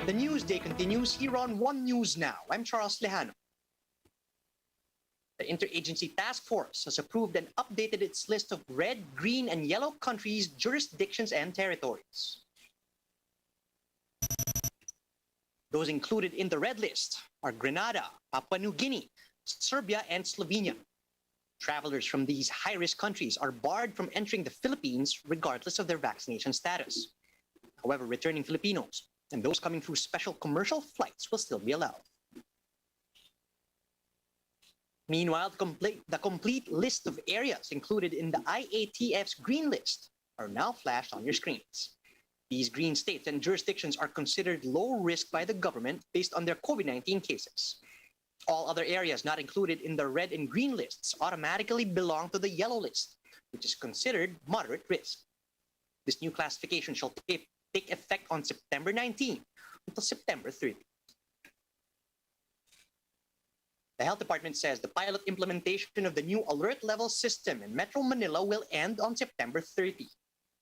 The news day continues here on One News Now. I'm Charles Lejano. The Interagency Task Force has approved and updated its list of red, green, and yellow countries, jurisdictions, and territories. Those included in the red list are Grenada, Papua New Guinea, Serbia, and Slovenia. Travelers from these high-risk countries are barred from entering the Philippines regardless of their vaccination status. However, returning Filipinos and those coming through special commercial flights will still be allowed. Meanwhile, the complete list of areas included in the IATF's green list are now flashed on your screens. These green states and jurisdictions are considered low risk by the government based on their COVID-19 cases. All other areas not included in the red and green lists automatically belong to the yellow list, which is considered moderate risk. This new classification shall take effect on September 19 until September 30. The Health Department says the pilot implementation of the new alert level system in Metro Manila will end on September 30,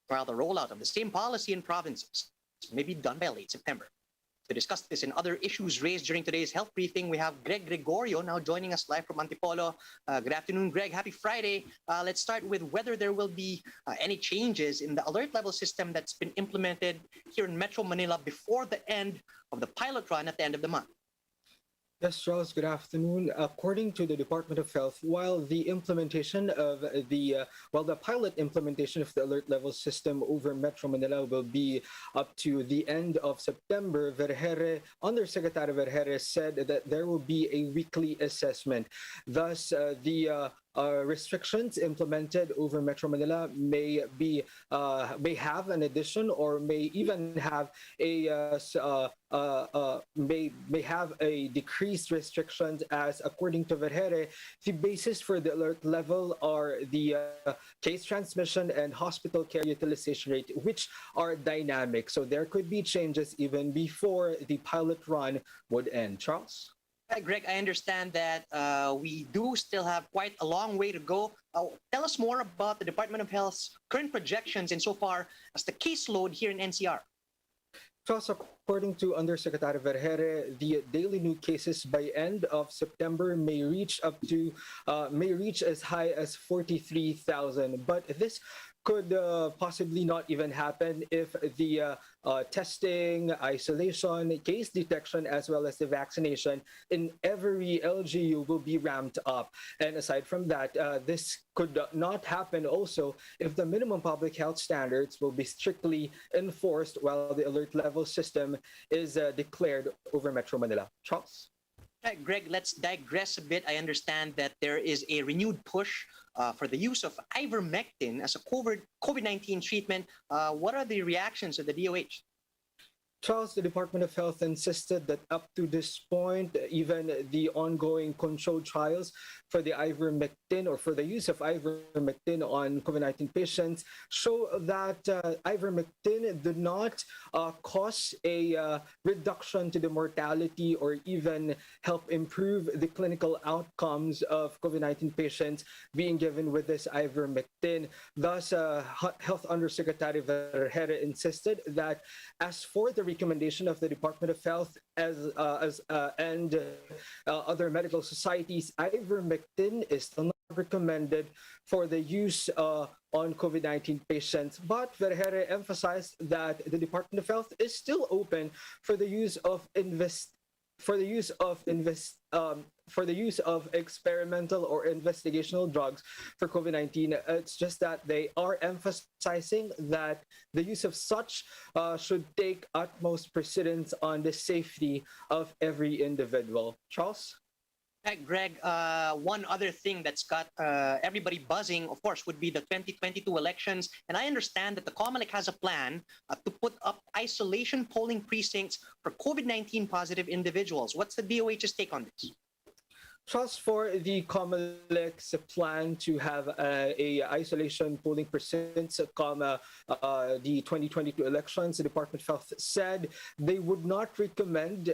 while the rollout of the same policy in provinces may be done by late September. To discuss this and other issues raised during today's health briefing, we have Greg Gregorio now joining us live from Antipolo. Good afternoon, Greg. Happy Friday. Let's start with whether there will be any changes in the alert level system that's been implemented here in Metro Manila before the end of the pilot run at the end of the month. Yes, Charles, good afternoon. According to the Department of Health, while the pilot implementation of the alert level system over Metro Manila will be up to the end of September, Undersecretary Vergere said that there will be a weekly assessment. Thus, the restrictions implemented over Metro Manila may have an addition or may even have may have a decreased restrictions, as according to Vergere, the basis for the alert level are the case transmission and hospital care utilization rate, which are dynamic. So there could be changes even before the pilot run would end. Charles? Greg, I understand that we do still have quite a long way to go. Tell us more about the Department of Health's current projections insofar as the caseload here in NCR. Charles, according to Undersecretary Vergere, the daily new cases by end of September may reach as high as 43,000. But this could possibly not even happen if the testing, isolation, case detection, as well as the vaccination in every LGU will be ramped up. And aside from that, this could not happen also if the minimum public health standards will be strictly enforced while the alert level system is declared over Metro Manila. Charles? Greg, let's digress a bit. I understand that there is a renewed push for the use of ivermectin as a COVID-19 treatment. What are the reactions of the DOH? Charles, the Department of Health insisted that up to this point, even the ongoing controlled trials for the ivermectin or for the use of ivermectin on COVID-19 patients show that ivermectin did not cause a reduction to the mortality or even help improve the clinical outcomes of COVID-19 patients being given with this ivermectin. Thus, Health Undersecretary Vergere insisted that as for the recommendation of the Department of Health and other medical societies, ivermectin is still not recommended for the use on COVID-19 patients. But Vergere emphasized that the Department of Health is still open for the use of experimental or investigational drugs for COVID-19. It's just that they are emphasizing that the use of such should take utmost precedence on the safety of every individual. Charles? Greg, one other thing that's got everybody buzzing, of course, would be the 2022 elections. And I understand that the COMELEC has a plan to put up isolation polling precincts for COVID-19 positive individuals. What's the DOH's take on this? Trust for the COMELEC's plan to have a isolation polling percent come the 2022 elections, the Department of Health said they would not recommend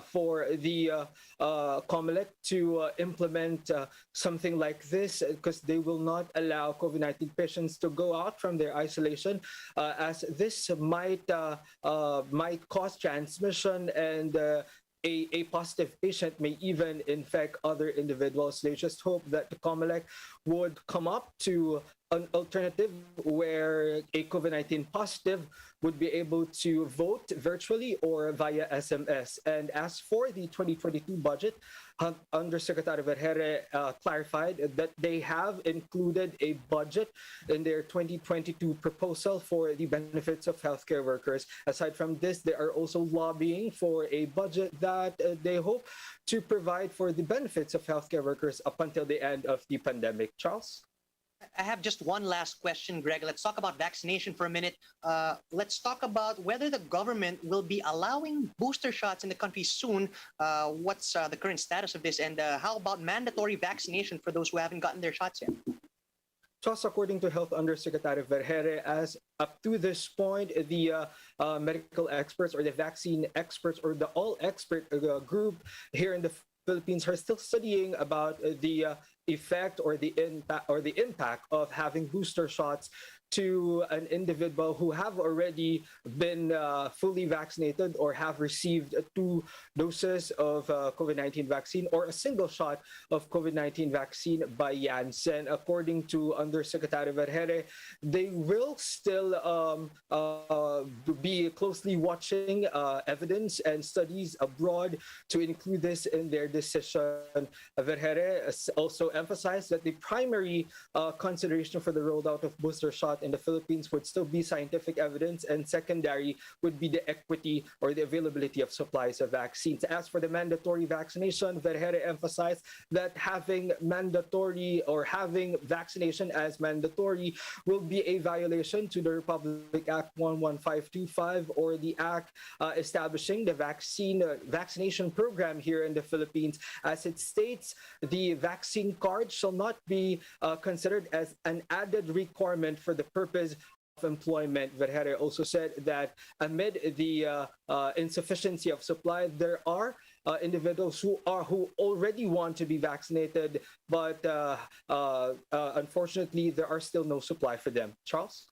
for the COMELEC to implement something like this because they will not allow COVID-19 patients to go out from their isolation as this might cause transmission and a positive patient may even infect other individuals. They just hope that the COMELEC would come up to an alternative where a COVID-19 positive would be able to vote virtually or via SMS. And as for the 2022 budget, Undersecretary Vergere clarified that they have included a budget in their 2022 proposal for the benefits of healthcare workers. Aside from this, they are also lobbying for a budget that they hope to provide for the benefits of healthcare workers up until the end of the pandemic. Charles? I have just one last question, Greg. Let's talk about vaccination for a minute. Let's talk about whether the government will be allowing booster shots in the country soon. What's the current status of this? And how about mandatory vaccination for those who haven't gotten their shots yet? Just according to Health Undersecretary Vergere, as up to this point, the medical experts or the vaccine experts or the all-expert group here in the Philippines are still studying about the effect or the impact of having booster shots to an individual who have already been fully vaccinated or have received 2 doses of COVID-19 vaccine or a single shot of COVID-19 vaccine by Janssen. According to Undersecretary Vergere, they will still be closely watching evidence and studies abroad to include this in their decision. Vergere also emphasized that the primary consideration for the rollout of booster shot in the Philippines would still be scientific evidence, and secondary would be the equity or the availability of supplies of vaccines. As for the mandatory vaccination, Vergere emphasized that having mandatory or having vaccination as mandatory will be a violation to the Republic Act 11525 or the act establishing the vaccination program here in the Philippines. As it states, the vaccine card shall not be considered as an added requirement for the purpose of employment. Vergere also said that amid the insufficiency of supply, there are individuals who already want to be vaccinated, but unfortunately, there are still no supply for them. Charles?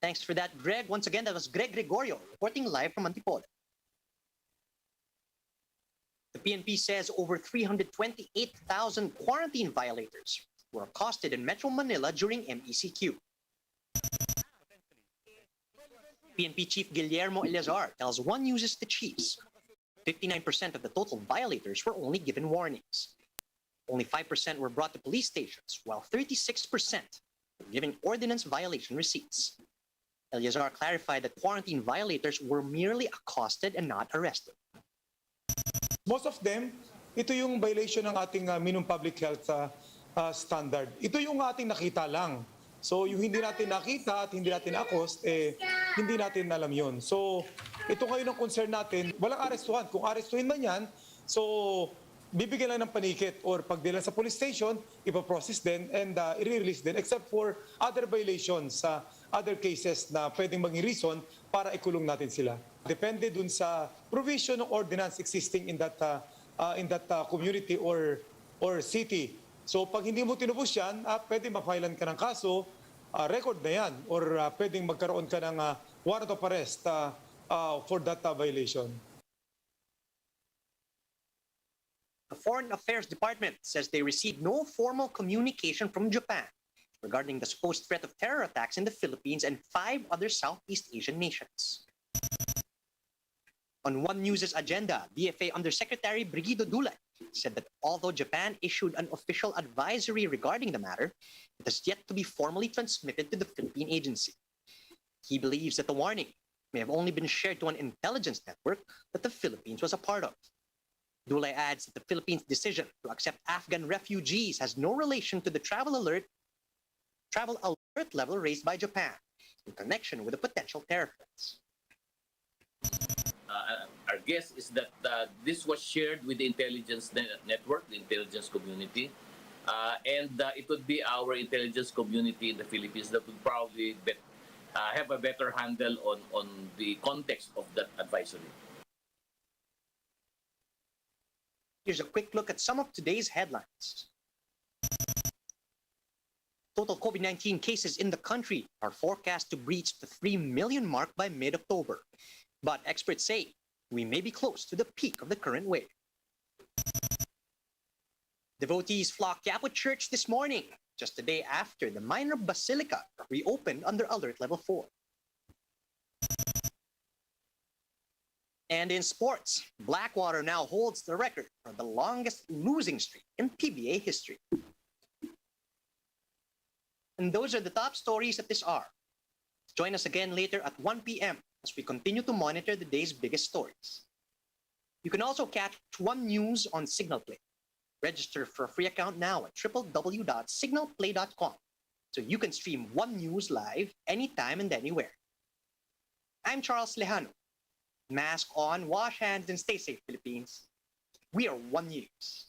Thanks for that, Greg. Once again, that was Greg Gregorio reporting live from Antipolo. The PNP says over 328,000 quarantine violators were accosted in Metro Manila during MECQ. PNP Chief Guillermo Eleazar tells One News' The Chiefs 59% of the total violators were only given warnings. Only 5% were brought to police stations, while 36% were given ordinance violation receipts. Eleazar clarified that quarantine violators were merely accosted and not arrested. Most of them, ito yung violation ng ating minimum public health standard. Ito yung ating nakita lang. So yung hindi natin nakita at hindi natin accost, hindi natin alam yun. So ito ngayon ang concern natin, walang arestuhan. Kung arestuhin man yan, so bibigyan lang ng panikit or pagdala sa police station, ipaprocess din and i-release din except for other violations sa other cases na pwedeng maging reason para ikulong natin sila. Depende dun sa provision ng ordinance existing in that community or city. So pag hindi mo tinubos yan, pwedeng ma-filean ka ng kaso, record na yan, or pwedeng magkaroon ka ng warrant of arrest for that violation. The Foreign Affairs Department says they received no formal communication from Japan regarding the supposed threat of terror attacks in the Philippines and 5 other Southeast Asian nations. On One News' agenda, DFA Undersecretary Brigido Dulay said that although Japan issued an official advisory regarding the matter, it has yet to be formally transmitted to the Philippine agency. He believes that the warning may have only been shared to an intelligence network that the Philippines was a part of. Dulay adds that the Philippines' decision to accept Afghan refugees has no relation to the travel alert level raised by Japan in connection with the potential terror threats. our guess is that this was shared with the intelligence network, the intelligence community, and it would be our intelligence community in the Philippines that would probably have a better handle on the context of that advisory. Here's a quick look at some of today's headlines. Total COVID-19 cases in the country are forecast to breach the 3 million mark by mid-October. But experts say we may be close to the peak of the current wave. Devotees flocked to Quiapo Church this morning, just a day after the minor basilica reopened under Alert Level 4. And in sports, Blackwater now holds the record for the longest losing streak in PBA history. And those are the top stories at this hour. Join us again later at 1 p.m. as we continue to monitor the day's biggest stories. You can also catch One News on Signal Play. Register for a free account now at www.signalplay.com so you can stream One News live anytime and anywhere. I'm Charles Lejano. Mask on, wash hands, and stay safe, Philippines. We are One News.